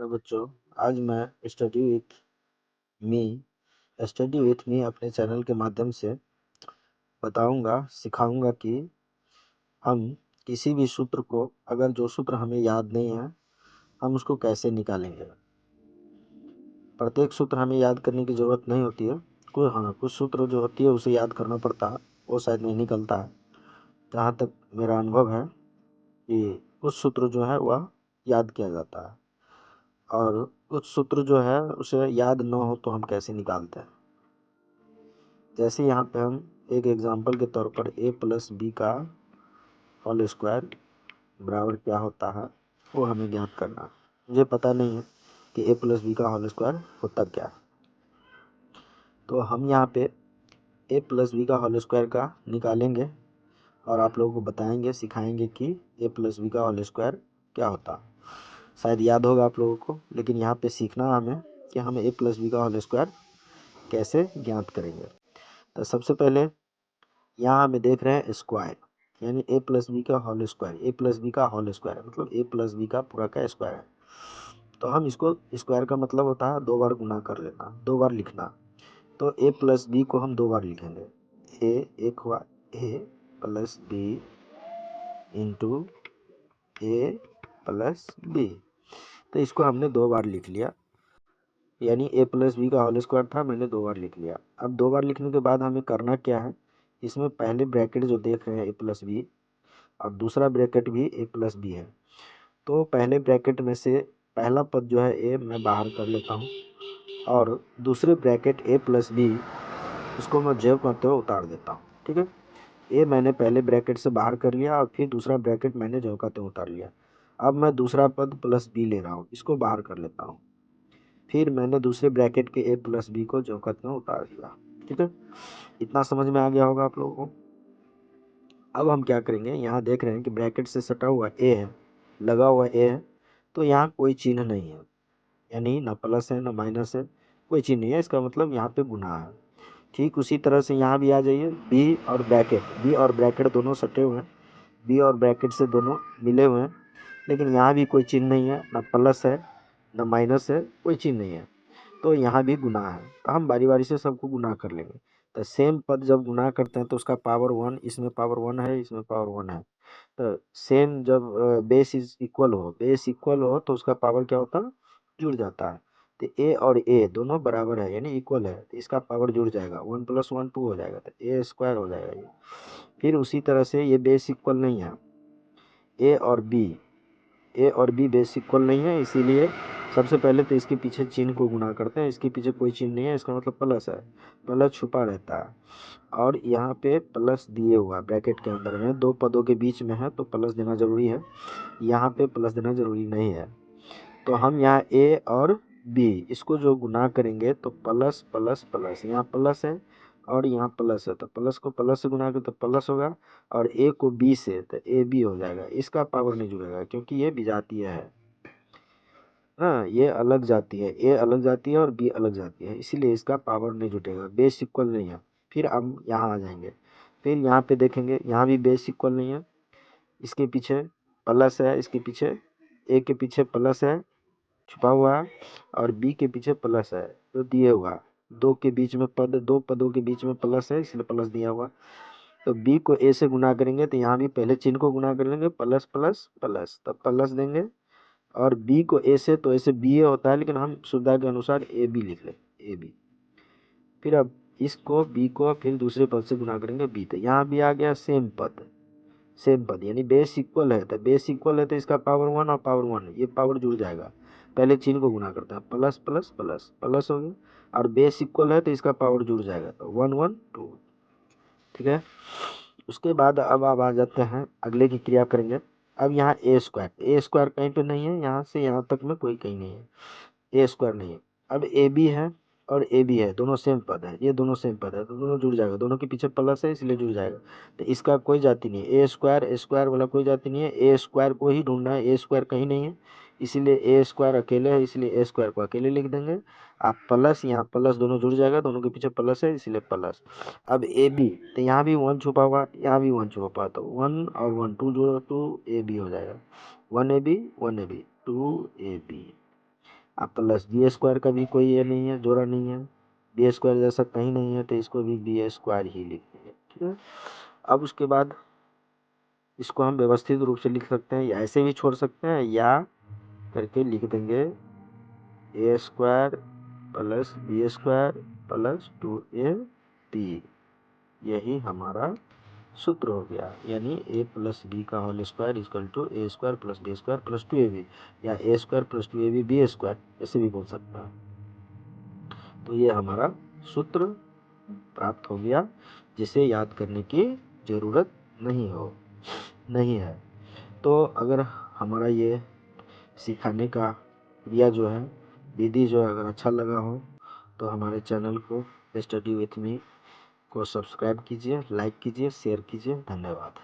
Hello बच्चों, आज मैं स्टडी विथ मी अपने चैनल के माध्यम से सिखाऊंगा कि हम किसी भी सूत्र को, अगर जो सूत्र हमें याद नहीं है, हम उसको कैसे निकालेंगे। प्रत्येक सूत्र हमें याद करने की ज़रूरत नहीं होती है। कुछ सूत्र जो होती है उसे याद करना पड़ता है, वो शायद नहीं निकलता है। जहाँ तक मेरा अनुभव है कि कुछ सूत्र जो है वह याद किया जाता है, और कुछ सूत्र जो है उसे याद न हो तो हम कैसे निकालते हैं। जैसे यहाँ पे हम एक एग्जांपल के तौर पर a प्लस बी का होल स्क्वायर बराबर क्या होता है वो हमें ज्ञात करना है। मुझे पता नहीं है कि a प्लस बी का होल स्क्वायर होता क्या है, तो हम यहाँ पे a प्लस बी का होल स्क्वायर का निकालेंगे और आप लोगों को बताएंगे, सिखाएंगे कि a प्लस बी का होल स्क्वायर क्या होता है। शायद याद होगा आप लोगों को, लेकिन यहाँ पे सीखना हमें कि हम a प्लस बी का होल स्क्वायर कैसे ज्ञात करेंगे। तो सबसे पहले यहाँ हमें देख रहे हैं स्क्वायर, यानी a प्लस बी का whole square. a plus B का होल स्क्वायर मतलब a प्लस बी का पूरा का स्क्वायर है। तो हम इसको, स्क्वायर का मतलब होता है दो बार गुना कर लेना, दो बार लिखना। तो a प्लस बी को हम दो बार लिखेंगे। एक हुआ a plus B into a plus B, तो इसको हमने दो बार लिख लिया, यानी a प्लस बी का होल स्क्वायर था, मैंने दो बार लिख लिया। अब दो बार लिखने के बाद हमें करना क्या है, इसमें पहले ब्रैकेट जो देख रहे हैं a प्लस बी और दूसरा ब्रैकेट भी a प्लस बी है। तो पहले ब्रैकेट में से पहला पद जो है a मैं बाहर कर लेता हूँ, और दूसरे ब्रैकेट a प्लस बी उसको मैं जेब करते हुए उतार देता हूँ। ठीक है, a मैंने पहले ब्रैकेट से बाहर कर लिया और फिर दूसरा ब्रैकेट मैंने जेब करते हुए उतार लिया। अब मैं दूसरा पद प्लस बी ले रहा हूँ, इसको बाहर कर लेता हूँ, फिर मैंने दूसरे ब्रैकेट के a प्लस बी को जेब करते हुए उतार दिया। ठीक है, इतना समझ में आ गया होगा आप लोगों को। अब हम क्या करेंगे, यहाँ देख रहे हैं कि ब्रैकेट से सटा हुआ a है, लगा हुआ a है, तो यहाँ कोई चिन्ह नहीं है, यानी ना प्लस है ना माइनस है, कोई चिन्ह नहीं है, इसका मतलब यहाँ पे गुना है। ठीक उसी तरह से यहाँ भी आ जाइए, बी और ब्रैकेट दोनों सटे हुए हैं, बी और ब्रैकेट से दोनों मिले हुए हैं, लेकिन यहाँ भी कोई चिन्ह नहीं है, ना प्लस है ना माइनस है, कोई चिन्ह नहीं है, तो यहाँ भी गुना है। तो हम बारी बारी से सबको गुना कर लेंगे। तो सेम पद जब गुना करते हैं तो उसका पावर वन, इसमें पावर वन है, इसमें पावर वन है। तो सेम जब बेस इक्वल हो तो उसका पावर क्या होता है, जुड़ जाता है। तो ए और ए दोनों बराबर है, यानी इक्वल है, तो इसका पावर जुड़ जाएगा, वन प्लस वन टू हो जाएगा, तो ए स्क्वायर हो जाएगा ये। फिर उसी तरह से ये बेस इक्वल नहीं है, ए और बी बेस इक्वल नहीं है, इसीलिए सबसे पहले तो इसके पीछे चिन्ह को गुना करते हैं। इसके पीछे कोई चिन्ह नहीं है, इसका मतलब प्लस है, प्लस छुपा रहता है, और यहाँ पे प्लस दिए हुआ ब्रैकेट के अंदर में, दो पदों के बीच में है तो प्लस देना जरूरी है, यहाँ पे प्लस देना जरूरी नहीं है। तो हम यहाँ ए और बी इसको जो गुना करेंगे तो प्लस प्लस प्लस, यहाँ प्लस है और यहाँ प्लस है, तो प्लस को प्लस से गुना करें तो प्लस होगा, और ए को बी से तो ए बी हो जाएगा। इसका पावर नहीं जुड़ेगा क्योंकि ये विजातीय है ना, ये अलग जाती है, ए अलग जाती है और बी अलग जाती है, इसीलिए इसका पावर नहीं जुटेगा, बेस इक्वल नहीं है। फिर हम यहाँ आ जाएंगे, फिर यहाँ पे देखेंगे, यहाँ भी बेस इक्वल नहीं है, इसके पीछे प्लस है, इसके पीछे ए के पीछे प्लस है छुपा हुआ है, और बी के पीछे प्लस है तो दिए हुआ, दो के बीच में दो पदों के बीच में प्लस है इसलिए प्लस दिया हुआ। तो बी को ए से गुना करेंगे तो यहाँ भी पहले चिन्ह को गुना कर लेंगे, प्लस प्लस प्लस, तब प्लस देंगे, और बी को ए से, तो ऐसे बी ए होता है, लेकिन हम सुविधा के अनुसार ए बी लिख लें, ए बी। फिर अब इसको बी को फिर दूसरे पद से गुना करेंगे बी, तो यहाँ भी आ गया सेम पद, यानी बेस इक्वल है, तो बेस इक्वल है तो इसका पावर वन और पावर वन, ये पावर जुड़ जाएगा। पहले चिन्ह को गुना करते हैं, प्लस प्लस प्लस प्लस हो गया, और बेस इक्वल है तो इसका पावर जुड़ जाएगा, तो वन वन टू। ठीक है, उसके बाद अब आप आ जाते हैं, अगले की क्रिया करेंगे। अब यहाँ ए स्क्वायर कहीं पे नहीं है, यहाँ से यहाँ तक में कोई कहीं नहीं है, ए स्क्वायर नहीं है। अब ए बी है और ए बी है, दोनों सेम पद है, ये दोनों सेम पद है तो दोनों जुड़ जाएगा, दोनों के पीछे प्लस है इसलिए जुड़ जाएगा। तो इसका कोई जाति नहीं है, ए स्क्वायर वाला कोई जाति नहीं है, ए स्क्वायर को ही ढूंढना है, ए स्क्वायर कहीं नहीं है, इसीलिए ए स्क्वायर अकेले है, इसलिए ए स्क्वायर को अकेले लिख देंगे। आप प्लस, यहाँ प्लस दोनों जुड़ जाएगा, दोनों के पीछे प्लस है इसलिए प्लस। अब ए बी, तो यहाँ भी वन छुपा हुआ, यहाँ भी वन छुपा हुआ, तो वन और वन टू जोड़ो, टू ए बी हो जाएगा, one A B two A B. अब प्लस बी स्क्वायर का भी कोई ये नहीं है, जोड़ा नहीं है, बी स्क्वायर जैसा कहीं नहीं है, तो इसको भी बी स्क्वायर ही लिखेंगे। ठीक है, अब उसके बाद इसको हम व्यवस्थित रूप से लिख सकते हैं, या ऐसे भी छोड़ सकते हैं, या करके लिख देंगे A square plus B square plus 2ab, यही हमारा सूत्र हो गया। यानी a प्लस बी का whole square equal to A square plus B square plus 2ab, या A square plus 2ab B square, ऐसे भी बोल सकता है। तो ये हमारा सूत्र प्राप्त हो गया, जिसे याद करने की जरूरत नहीं है। तो अगर हमारा ये सिखाने का क्रिया जो है, विधि जो है, अगर अच्छा लगा हो तो हमारे चैनल को स्टडी विथ मी को सब्सक्राइब कीजिए, लाइक कीजिए, शेयर कीजिए। धन्यवाद।